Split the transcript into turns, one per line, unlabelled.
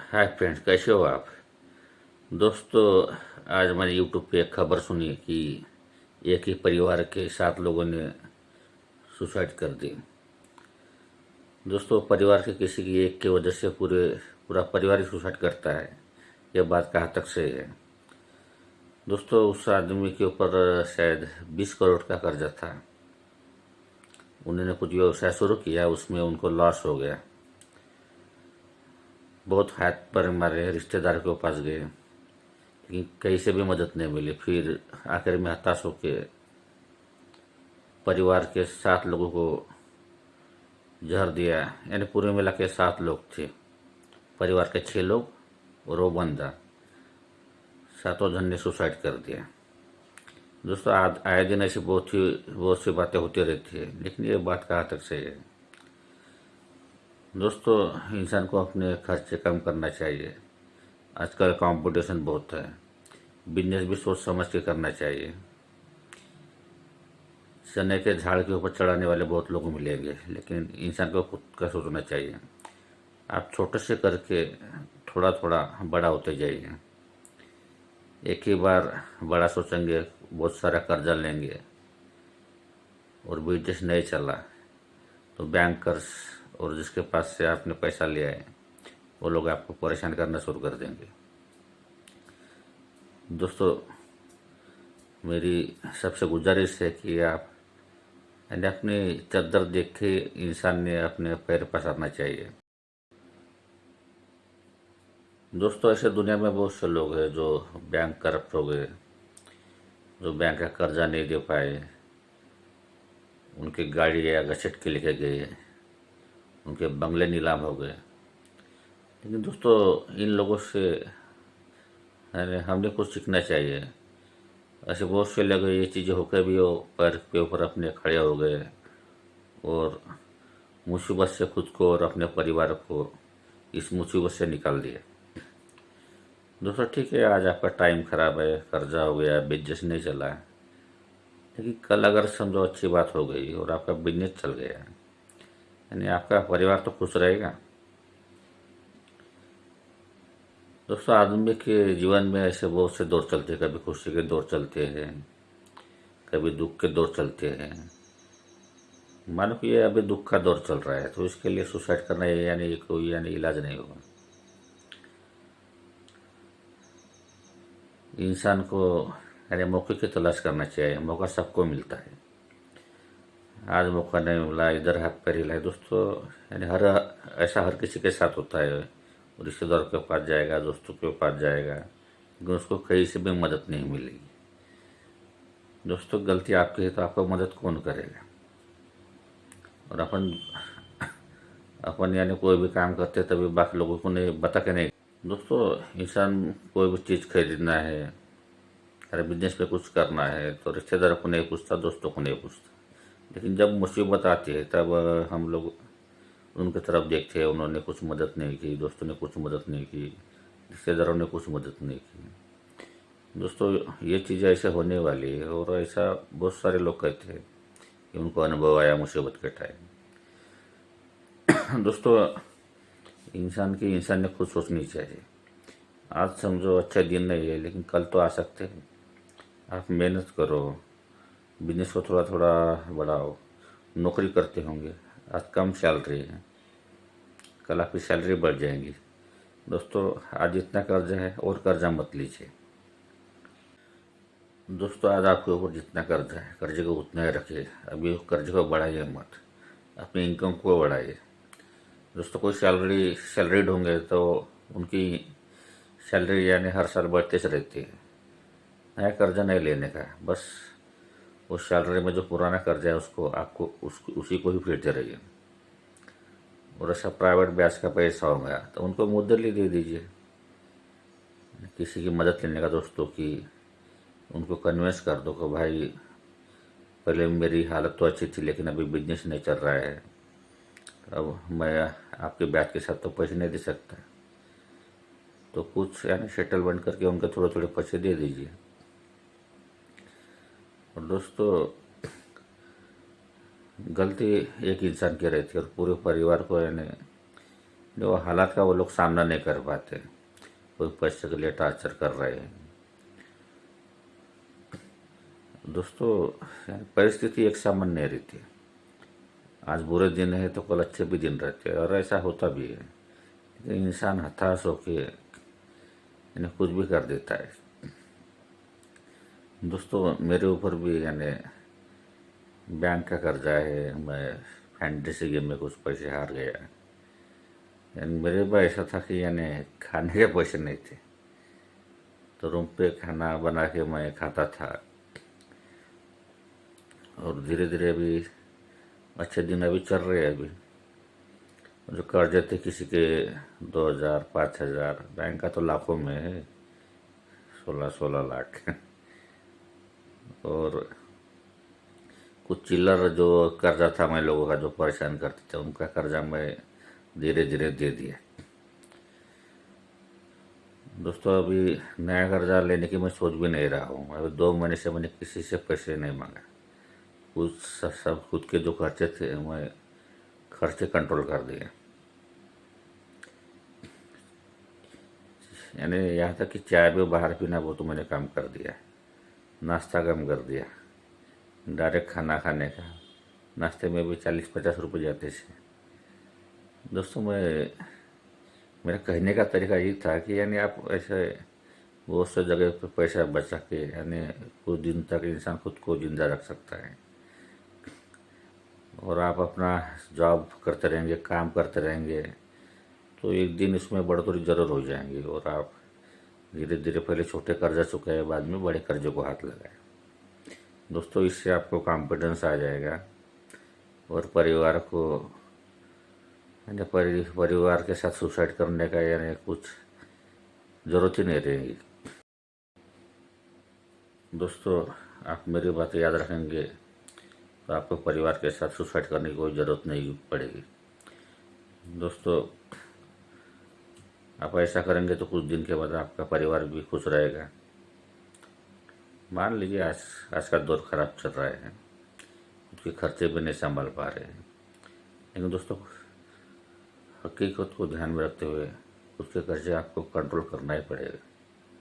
Hi friends, कैसे हो आप। दोस्तों, आज मैंने यूट्यूब पे एक खबर सुनी कि एक ही परिवार के 7 लोगों ने सुसाइड कर दी। दोस्तों, परिवार के किसी की एक की वजह से पूरा परिवार ही सुसाइड करता है। यह बात कहाँ तक सही है। दोस्तों, उस आदमी के ऊपर शायद 20 करोड़ का कर्जा था। उन्होंने कुछ व्यवसाय शुरू किया, उसमें उनको लॉस हो गया। बहुत हाथ पर मारे, रिश्तेदार के पास गए लेकिन कहीं से भी मदद नहीं मिली। फिर आखिर में हताश होकर परिवार के 7 लोगों को जहर दिया। यानी पूरे मिला के 7 लोग थे। परिवार के 6 लोग और वो बंदा, सातों जन ने सुसाइड कर दिया। दोस्तों, आए दिन ऐसी बहुत सी बातें होती रहती है, लेकिन ये बात कहाँ तक सही है। दोस्तों, इंसान को अपने खर्चे कम करना चाहिए। आजकल कंपटीशन बहुत है। बिजनेस भी सोच समझ के करना चाहिए। चने के झाड़ के ऊपर चढ़ाने वाले बहुत लोग मिलेंगे, लेकिन इंसान को खुद का सोचना चाहिए। आप छोटे से करके थोड़ा थोड़ा बड़ा होते जाइए। एक ही बार बड़ा सोचेंगे, बहुत सारा कर्जा लेंगे और बिजनेस नहीं चला तो बैंकर्स और जिसके पास से आपने पैसा लिया है वो लोग आपको परेशान करना शुरू कर देंगे। दोस्तों, मेरी सबसे गुजारिश है कि आप यानी अपनी चद्दर देख के इंसान ने अपने पैर पसारना चाहिए। दोस्तों, ऐसे दुनिया में बहुत से लोग हैं जो बैंक करप्ट हो गए, जो बैंक का कर्जा नहीं दे पाए, उनकी गाड़ी या घसीट के लेके गए, उनके बंगले नीलाम हो गए। लेकिन दोस्तों, इन लोगों से यानी हमने कुछ सीखना चाहिए। ऐसे बहुत से लोग ये चीज़ें होकर भी वो पैर के ऊपर अपने खड़े हो गए और मुसीबत से खुद को और अपने परिवार को इस मुसीबत से निकाल दिया। दोस्तों, ठीक है, आज आपका टाइम खराब है, कर्जा हो गया, बिजनेस नहीं चला, लेकिन कल अगर समझो अच्छी बात हो गई और आपका बिजनेस चल गया, यानी आपका परिवार तो खुश रहेगा। दोस्तों, आदमी के जीवन में ऐसे बहुत से दौर चलते हैं। कभी खुशी के दौर चलते हैं, कभी दुख के दौर चलते हैं। मानो कि ये अभी दुख का दौर चल रहा है तो इसके लिए सुसाइड करना है यानी ये कोई यानी इलाज नहीं होगा। इंसान को यानी मौके की तलाश करना चाहिए। मौका सबको मिलता है। आज मौका नहीं मिला, इधर हाथ पैर हिलाए। दोस्तों, यानी ऐसा हर किसी के साथ होता है। रिश्तेदारों के पास जाएगा, दोस्तों के पास जाएगा, लेकिन उसको कहीं से भी मदद नहीं मिलेगी। दोस्तों, गलती आपकी है तो आपको मदद कौन करेगा। और अपन अपन यानी कोई भी काम करते हैं तभी बाकी लोगों को नहीं बता के नहीं। दोस्तों, इंसान कोई भी चीज़ खरीदना है, अरे बिजनेस पे कुछ करना है तो रिश्तेदारों को नहीं पूछता, दोस्तों को नहीं पूछता। लेकिन जब मुसीबत आती है तब हम लोग उनकी तरफ देखते हैं। उन्होंने कुछ मदद नहीं की, दोस्तों ने कुछ मदद नहीं की, रिश्तेदारों ने कुछ मदद नहीं की। दोस्तों, ये चीज़ें ऐसे होने वाली है और ऐसा बहुत सारे लोग कहते हैं कि उनको अनुभव आया मुसीबत के टाइम। दोस्तों, इंसान ने खुद सोचनी चाहिए। आज समझो अच्छा दिन नहीं है, लेकिन कल तो आ सकते हैं। आप मेहनत करो, बिजनेस को थोड़ा थोड़ा बढ़ाओ। नौकरी करते होंगे, आज कम सैलरी है, कल आपकी सैलरी बढ़ जाएंगी। दोस्तों, आज जितना कर्जा है और कर्जा मत लीजिए। दोस्तों, आज आपके ऊपर जितना कर्जा है, कर्जे को उतना ही रखिए। अभी कर्जे को बढ़ाइए मत, अपनी इनकम को बढ़ाइए। दोस्तों, कोई सैलरीड होंगे तो उनकी सैलरी यानी हर साल बढ़ते से रहती है। नया कर्जा नहीं लेने का, बस उस सैलरी में जो पुराना कर्जा है उसको आपको उसी को ही फेरते रहिए। और ऐसा प्राइवेट ब्याज का पैसा होगा तो उनको मुद्दली दे दीजिए। किसी की मदद लेने का दोस्तों की, उनको कन्विंस कर दो कि भाई पहले मेरी हालत तो अच्छी थी लेकिन अभी बिजनेस नहीं चल रहा है, अब मैं आपके ब्याज के साथ तो पैसे नहीं दे सकता, तो कुछ यानी सेटलमेंट करके उनके थोड़े थोड़े पैसे दे दीजिए। और दोस्तों, गलती एक इंसान की रहती है और पूरे परिवार को यानी जो हालात का वो लोग सामना नहीं कर पाते, कोई पैसे के लिए टॉर्चर कर रहे हैं। दोस्तों, परिस्थिति एक समान नहीं रहती। आज बुरे दिन है तो कल अच्छे भी दिन रहते हैं, और ऐसा होता भी है। लेकिन इंसान हताश होके यानी कुछ भी कर देता है। दोस्तों, मेरे ऊपर भी यानी बैंक का कर्जा है। मैं फैंटेसी गेम में कुछ पैसे हार गया। यानी मेरे पास ऐसा था कि यानी खाने के पैसे नहीं थे, तो रूम पे खाना बना के मैं खाता था। और धीरे धीरे अभी अच्छे दिन अभी चल रहे हैं। अभी जो कर्जे थे किसी के 2,000 5,000, बैंक का तो लाखों में है, 16-16 लाख। और कुछ चिल्लर जो कर्जा था मैं लोगों का जो परेशान करते थे, उनका कर्जा मैं धीरे धीरे दे दिया। दोस्तों, अभी नया कर्जा लेने की मैं सोच भी नहीं रहा हूँ। अभी 2 महीने से मैंने किसी से पैसे नहीं मांगा। कुछ सब खुद के जो खर्चे थे मैं खर्चे कंट्रोल कर दिए। यानी यहाँ तक कि चाय भी बाहर पीना वो तो मैंने कम कर दिया, नाश्ता कम कर दिया, डायरेक्ट खाना खाने का। नाश्ते में भी 40-50 रुपये जाते थे। दोस्तों, मेरा कहने का तरीका ये था कि यानी आप ऐसे बहुत से जगह पे पैसा बचा के यानी कुछ दिन तक इंसान खुद को जिंदा रख सकता है। और आप अपना जॉब करते रहेंगे, काम करते रहेंगे, तो एक दिन इसमें बढ़ोतरी जरूर हो जाएंगी। और आप धीरे धीरे पहले छोटे कर्जा चुकाए, बाद में बड़े कर्जे को हाथ लगाए। दोस्तों, इससे आपको कॉन्फिडेंस आ जाएगा और परिवार को यानी परिवार के साथ सुसाइड करने का यानी कुछ ज़रूरत ही नहीं रहेगी। दोस्तों, आप मेरी बातें याद रखेंगे तो आपको परिवार के साथ सुसाइड करने की कोई ज़रूरत नहीं पड़ेगी। दोस्तों, आप ऐसा करेंगे तो कुछ दिन के बाद आपका परिवार भी खुश रहेगा। मान लीजिए आज का दौर खराब चल रहा है, उसके खर्चे भी नहीं संभाल पा रहे हैं, लेकिन दोस्तों हकीकत को ध्यान में रखते हुए उसके खर्चे आपको कंट्रोल करना ही पड़ेगा।